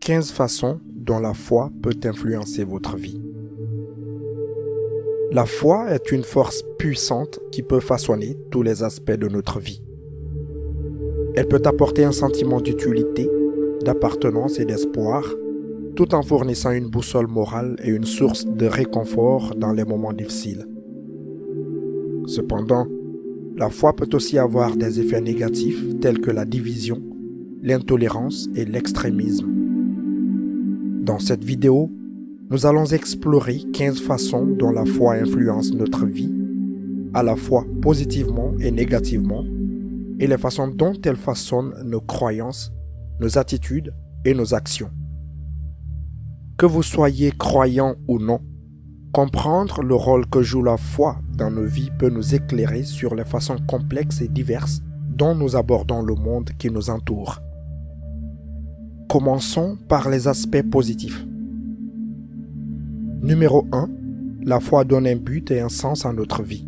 15 façons dont la foi peut influencer votre vie. La foi est une force puissante qui peut façonner tous les aspects de notre vie. Elle peut apporter un sentiment d'utilité, d'appartenance et d'espoir, tout en fournissant une boussole morale et une source de réconfort dans les moments difficiles. Cependant, la foi peut aussi avoir des effets négatifs tels que la division, l'intolérance et l'extrémisme. Dans cette vidéo, nous allons explorer 15 façons dont la foi influence notre vie, à la fois positivement et négativement, et les façons dont elle façonne nos croyances, nos attitudes et nos actions. Que vous soyez croyant ou non, comprendre le rôle que joue la foi dans nos vies peut nous éclairer sur les façons complexes et diverses dont nous abordons le monde qui nous entoure. Commençons par les aspects positifs. Numéro 1. La foi donne un but et un sens à notre vie.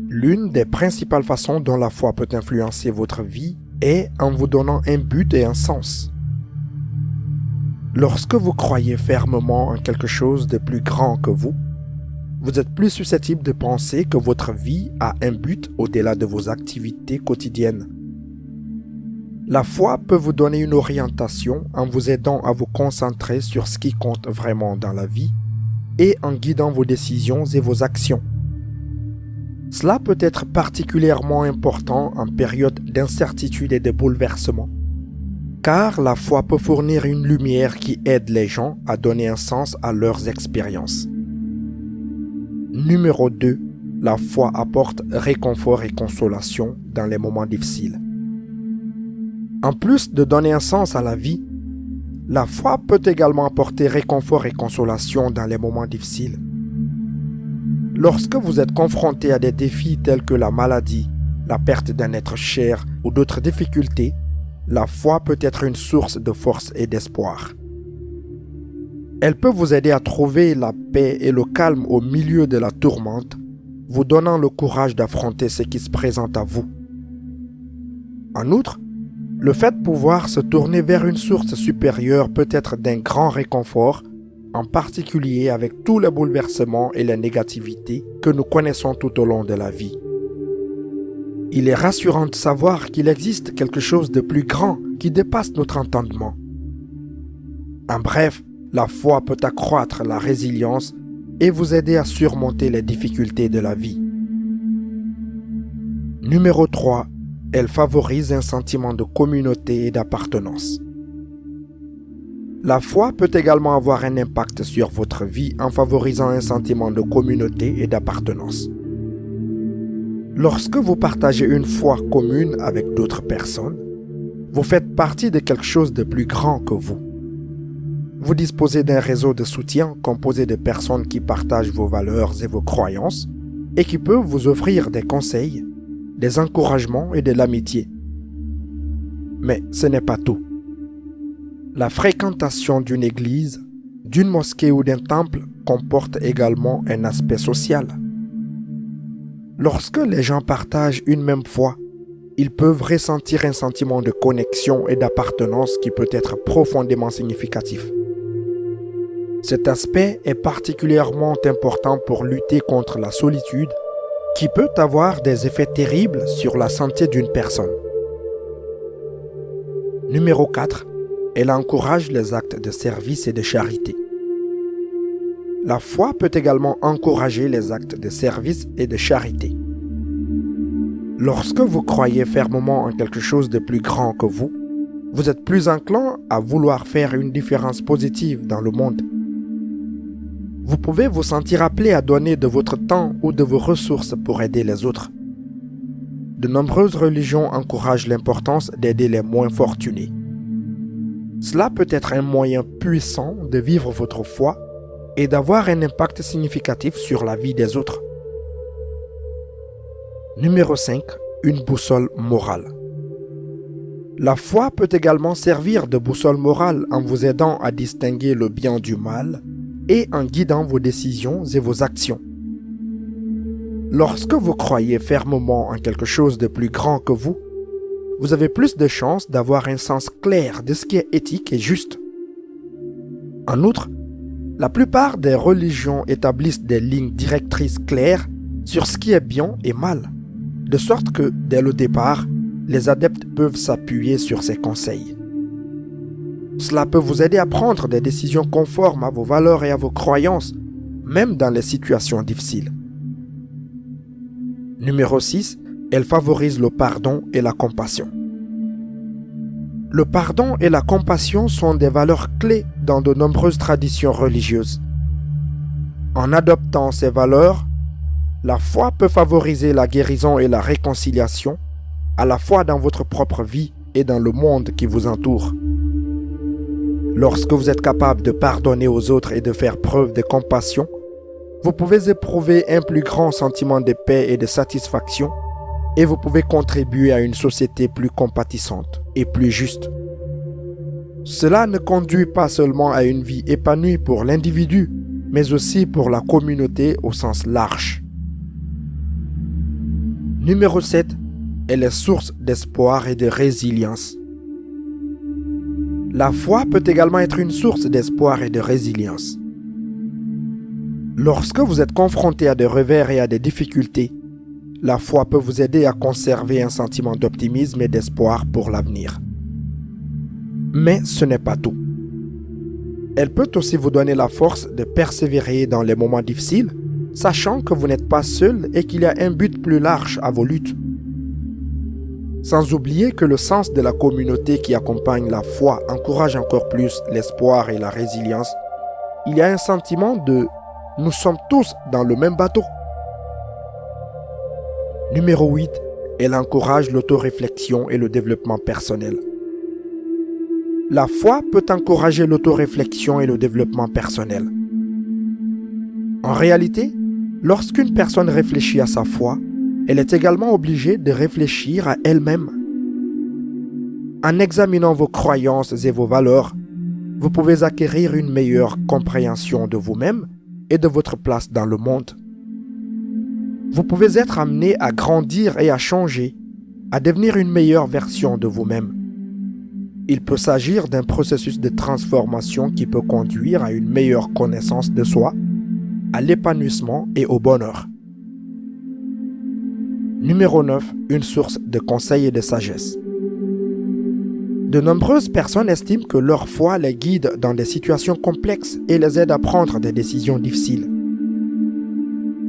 L'une des principales façons dont la foi peut influencer votre vie est en vous donnant un but et un sens. Lorsque vous croyez fermement en quelque chose de plus grand que vous, vous êtes plus susceptible de penser que votre vie a un but au-delà de vos activités quotidiennes. La foi peut vous donner une orientation en vous aidant à vous concentrer sur ce qui compte vraiment dans la vie et en guidant vos décisions et vos actions. Cela peut être particulièrement important en période d'incertitude et de bouleversement, car la foi peut fournir une lumière qui aide les gens à donner un sens à leurs expériences. Numéro 2. La foi apporte réconfort et consolation dans les moments difficiles. En plus de donner un sens à la vie, la foi peut également apporter réconfort et consolation dans les moments difficiles. Lorsque vous êtes confronté à des défis tels que la maladie, la perte d'un être cher ou d'autres difficultés, la foi peut être une source de force et d'espoir. Elle peut vous aider à trouver la paix et le calme au milieu de la tourmente, vous donnant le courage d'affronter ce qui se présente à vous. En outre, le fait de pouvoir se tourner vers une source supérieure peut être d'un grand réconfort, en particulier avec tous les bouleversements et les négativités que nous connaissons tout au long de la vie. Il est rassurant de savoir qu'il existe quelque chose de plus grand qui dépasse notre entendement. En bref, la foi peut accroître la résilience et vous aider à surmonter les difficultés de la vie. Numéro 3. Elle favorise un sentiment de communauté et d'appartenance. La foi peut également avoir un impact sur votre vie en favorisant un sentiment de communauté et d'appartenance. Lorsque vous partagez une foi commune avec d'autres personnes, vous faites partie de quelque chose de plus grand que vous. Vous disposez d'un réseau de soutien composé de personnes qui partagent vos valeurs et vos croyances et qui peuvent vous offrir des conseils, des encouragements et de l'amitié. Mais ce n'est pas tout. La fréquentation d'une église, d'une mosquée ou d'un temple comporte également un aspect social. Lorsque les gens partagent une même foi, ils peuvent ressentir un sentiment de connexion et d'appartenance qui peut être profondément significatif. Cet aspect est particulièrement important pour lutter contre la solitude, qui peut avoir des effets terribles sur la santé d'une personne. Numéro 4. Elle encourage les actes de service et de charité. La foi peut également encourager les actes de service et de charité. Lorsque vous croyez fermement en quelque chose de plus grand que vous, vous êtes plus enclin à vouloir faire une différence positive dans le monde. Vous pouvez vous sentir appelé à donner de votre temps ou de vos ressources pour aider les autres. De nombreuses religions encouragent l'importance d'aider les moins fortunés. Cela peut être un moyen puissant de vivre votre foi et d'avoir un impact significatif sur la vie des autres. Numéro 5. Une boussole morale. La foi peut également servir de boussole morale en vous aidant à distinguer le bien du mal et en guidant vos décisions et vos actions. Lorsque vous croyez fermement en quelque chose de plus grand que vous, vous avez plus de chances d'avoir un sens clair de ce qui est éthique et juste. En outre, la plupart des religions établissent des lignes directrices claires sur ce qui est bien et mal, de sorte que, dès le départ, les adeptes peuvent s'appuyer sur ces conseils. Cela peut vous aider à prendre des décisions conformes à vos valeurs et à vos croyances, même dans les situations difficiles. Numéro 6, elle favorise le pardon et la compassion. Le pardon et la compassion sont des valeurs clés dans de nombreuses traditions religieuses. En adoptant ces valeurs, la foi peut favoriser la guérison et la réconciliation, à la fois dans votre propre vie et dans le monde qui vous entoure. Lorsque vous êtes capable de pardonner aux autres et de faire preuve de compassion, vous pouvez éprouver un plus grand sentiment de paix et de satisfaction, et vous pouvez contribuer à une société plus compatissante et plus juste. Cela ne conduit pas seulement à une vie épanouie pour l'individu, mais aussi pour la communauté au sens large. Numéro 7, elle est source d'espoir et de résilience. La foi peut également être une source d'espoir et de résilience. Lorsque vous êtes confronté à des revers et à des difficultés, la foi peut vous aider à conserver un sentiment d'optimisme et d'espoir pour l'avenir. Mais ce n'est pas tout. Elle peut aussi vous donner la force de persévérer dans les moments difficiles, sachant que vous n'êtes pas seul et qu'il y a un but plus large à vos luttes. Sans oublier que le sens de la communauté qui accompagne la foi encourage encore plus l'espoir et la résilience, il y a un sentiment de « nous sommes tous dans le même bateau ». Numéro 8, elle encourage l'autoréflexion et le développement personnel. La foi peut encourager l'autoréflexion et le développement personnel. En réalité, lorsqu'une personne réfléchit à sa foi, elle est également obligée de réfléchir à elle-même. En examinant vos croyances et vos valeurs, vous pouvez acquérir une meilleure compréhension de vous-même et de votre place dans le monde. Vous pouvez être amené à grandir et à changer, à devenir une meilleure version de vous-même. Il peut s'agir d'un processus de transformation qui peut conduire à une meilleure connaissance de soi, à l'épanouissement et au bonheur. Numéro 9, une source de conseils et de sagesse. De nombreuses personnes estiment que leur foi les guide dans des situations complexes et les aide à prendre des décisions difficiles.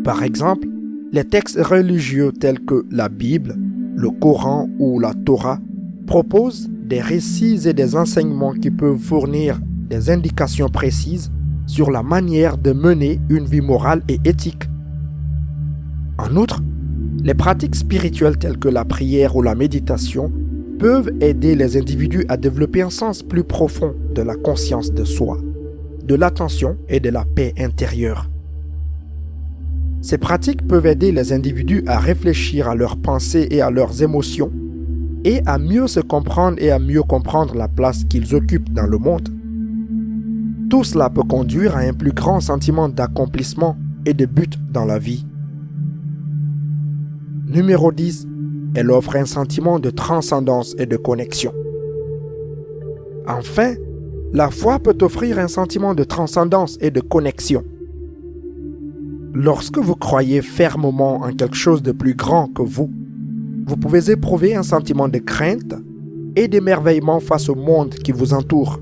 Par exemple, les textes religieux tels que la Bible, le Coran ou la Torah proposent des récits et des enseignements qui peuvent fournir des indications précises sur la manière de mener une vie morale et éthique. En outre, les pratiques spirituelles telles que la prière ou la méditation peuvent aider les individus à développer un sens plus profond de la conscience de soi, de l'attention et de la paix intérieure. Ces pratiques peuvent aider les individus à réfléchir à leurs pensées et à leurs émotions et à mieux se comprendre et à mieux comprendre la place qu'ils occupent dans le monde. Tout cela peut conduire à un plus grand sentiment d'accomplissement et de but dans la vie. Numéro 10, elle offre un sentiment de transcendance et de connexion. Enfin, la foi peut offrir un sentiment de transcendance et de connexion. Lorsque vous croyez fermement en quelque chose de plus grand que vous, vous pouvez éprouver un sentiment de crainte et d'émerveillement face au monde qui vous entoure.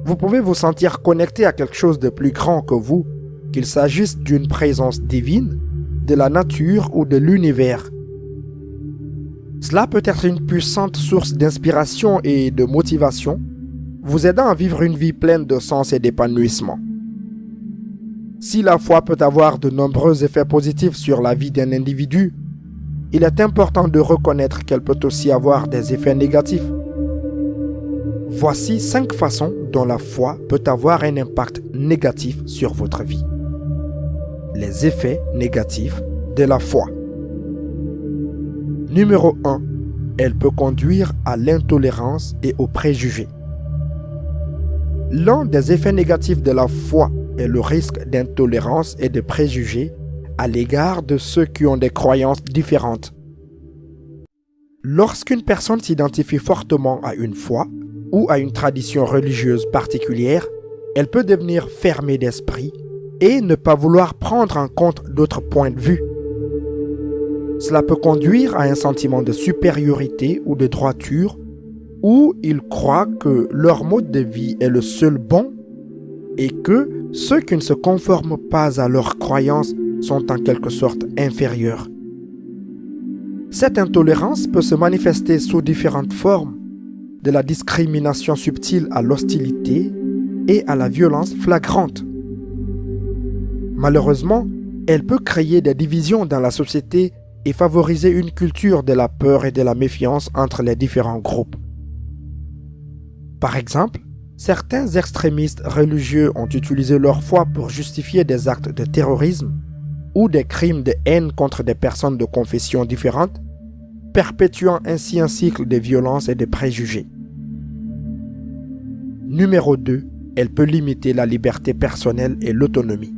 Vous pouvez vous sentir connecté à quelque chose de plus grand que vous, qu'il s'agisse d'une présence divine, de la nature ou de l'univers. Cela peut être une puissante source d'inspiration et de motivation, vous aidant à vivre une vie pleine de sens et d'épanouissement. Si la foi peut avoir de nombreux effets positifs sur la vie d'un individu, il est important de reconnaître qu'elle peut aussi avoir des effets négatifs. Voici 5 façons dont la foi peut avoir un impact négatif sur votre vie. Les effets négatifs de la foi. Numéro 1. Elle peut conduire à l'intolérance et aux préjugés. L'un des effets négatifs de la foi est le risque d'intolérance et de préjugés à l'égard de ceux qui ont des croyances différentes. Lorsqu'une personne s'identifie fortement à une foi ou à une tradition religieuse particulière, elle peut devenir fermée d'esprit et ne pas vouloir prendre en compte d'autres points de vue. Cela peut conduire à un sentiment de supériorité ou de droiture, où ils croient que leur mode de vie est le seul bon et que ceux qui ne se conforment pas à leurs croyances sont en quelque sorte inférieurs. Cette intolérance peut se manifester sous différentes formes, de la discrimination subtile à l'hostilité et à la violence flagrante. Malheureusement, elle peut créer des divisions dans la société et favoriser une culture de la peur et de la méfiance entre les différents groupes. Par exemple, certains extrémistes religieux ont utilisé leur foi pour justifier des actes de terrorisme ou des crimes de haine contre des personnes de confessions différentes, perpétuant ainsi un cycle de violence et de préjugés. Numéro 2, elle peut limiter la liberté personnelle et l'autonomie.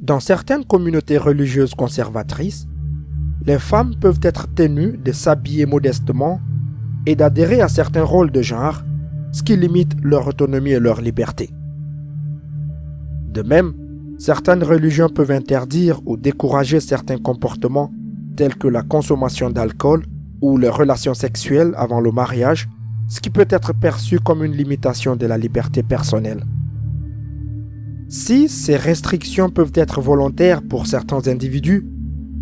Dans certaines communautés religieuses conservatrices, les femmes peuvent être tenues de s'habiller modestement et d'adhérer à certains rôles de genre, ce qui limite leur autonomie et leur liberté. De même, certaines religions peuvent interdire ou décourager certains comportements tels que la consommation d'alcool ou les relations sexuelles avant le mariage, ce qui peut être perçu comme une limitation de la liberté personnelle. Si ces restrictions peuvent être volontaires pour certains individus,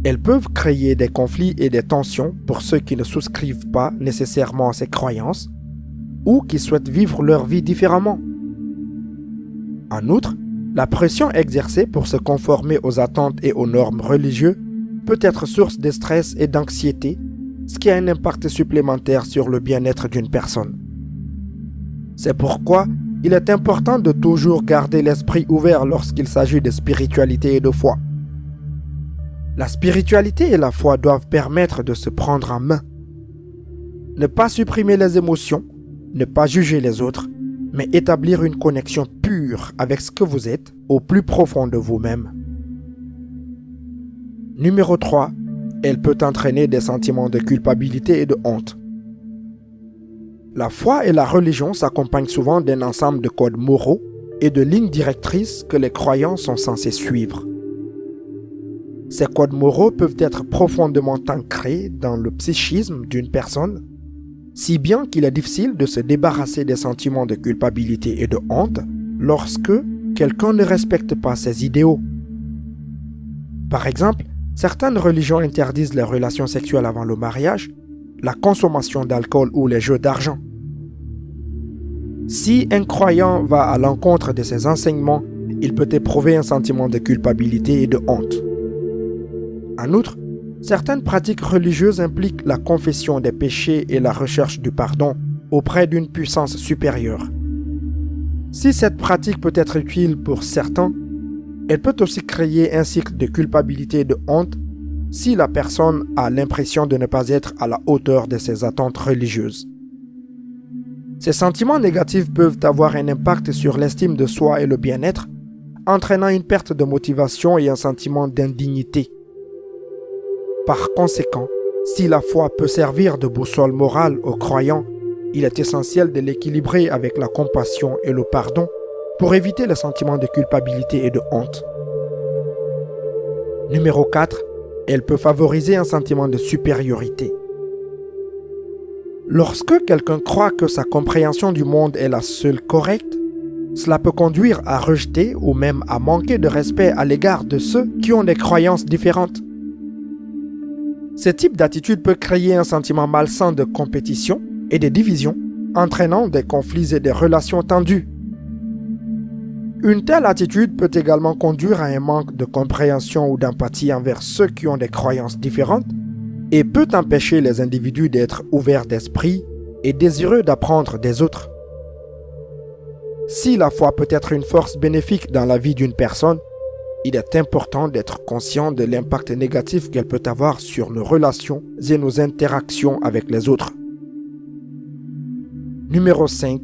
elles peuvent créer des conflits et des tensions pour ceux qui ne souscrivent pas nécessairement à ces croyances ou qui souhaitent vivre leur vie différemment. En outre, la pression exercée pour se conformer aux attentes et aux normes religieuses peut être source de stress et d'anxiété, ce qui a un impact supplémentaire sur le bien-être d'une personne. C'est pourquoi il est important de toujours garder l'esprit ouvert lorsqu'il s'agit de spiritualité et de foi. La spiritualité et la foi doivent permettre de se prendre en main. Ne pas supprimer les émotions, ne pas juger les autres, mais établir une connexion pure avec ce que vous êtes au plus profond de vous-même. Numéro 3, elle peut entraîner des sentiments de culpabilité et de honte. La foi et la religion s'accompagnent souvent d'un ensemble de codes moraux et de lignes directrices que les croyants sont censés suivre. Ces codes moraux peuvent être profondément ancrés dans le psychisme d'une personne, si bien qu'il est difficile de se débarrasser des sentiments de culpabilité et de honte lorsque quelqu'un ne respecte pas ses idéaux. Par exemple, certaines religions interdisent les relations sexuelles avant le mariage, la consommation d'alcool ou les jeux d'argent. Si un croyant va à l'encontre de ces enseignements, il peut éprouver un sentiment de culpabilité et de honte. En outre, certaines pratiques religieuses impliquent la confession des péchés et la recherche du pardon auprès d'une puissance supérieure. Si cette pratique peut être utile pour certains, elle peut aussi créer un cycle de culpabilité et de honte si la personne a l'impression de ne pas être à la hauteur de ses attentes religieuses. Ces sentiments négatifs peuvent avoir un impact sur l'estime de soi et le bien-être, entraînant une perte de motivation et un sentiment d'indignité. Par conséquent, si la foi peut servir de boussole morale aux croyants, il est essentiel de l'équilibrer avec la compassion et le pardon pour éviter le sentiment de culpabilité et de honte. Numéro 4, elle peut favoriser un sentiment de supériorité. Lorsque quelqu'un croit que sa compréhension du monde est la seule correcte, cela peut conduire à rejeter ou même à manquer de respect à l'égard de ceux qui ont des croyances différentes. Ce type d'attitude peut créer un sentiment malsain de compétition et de division, entraînant des conflits et des relations tendues. Une telle attitude peut également conduire à un manque de compréhension ou d'empathie envers ceux qui ont des croyances différentes et peut empêcher les individus d'être ouverts d'esprit et désireux d'apprendre des autres. Si la foi peut être une force bénéfique dans la vie d'une personne, il est important d'être conscient de l'impact négatif qu'elle peut avoir sur nos relations et nos interactions avec les autres. Numéro 5.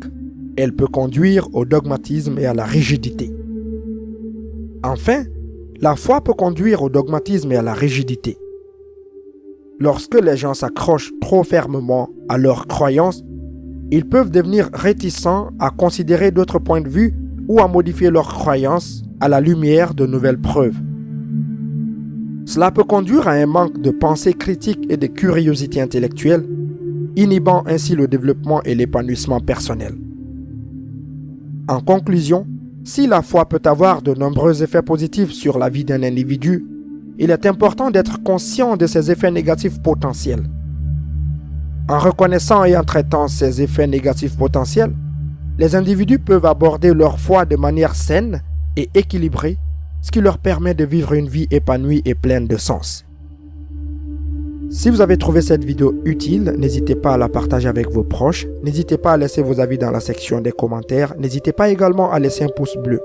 Elle peut conduire au dogmatisme et à la rigidité. Enfin, la foi peut conduire au dogmatisme et à la rigidité. lorsque les gens s'accrochent trop fermement à leurs croyances, ils peuvent devenir réticents à considérer d'autres points de vue ou à modifier leurs croyances à la lumière de nouvelles preuves. Cela peut conduire à un manque de pensée critique et de curiosité intellectuelle, inhibant ainsi le développement et l'épanouissement personnel. En conclusion, si la foi peut avoir de nombreux effets positifs sur la vie d'un individu, il est important d'être conscient de ses effets négatifs potentiels. En reconnaissant et en traitant ces effets négatifs potentiels, les individus peuvent aborder leur foi de manière saine et équilibrée, ce qui leur permet de vivre une vie épanouie et pleine de sens. Si vous avez trouvé cette vidéo utile, n'hésitez pas à la partager avec vos proches, n'hésitez pas à laisser vos avis dans la section des commentaires, n'hésitez pas également à laisser un pouce bleu.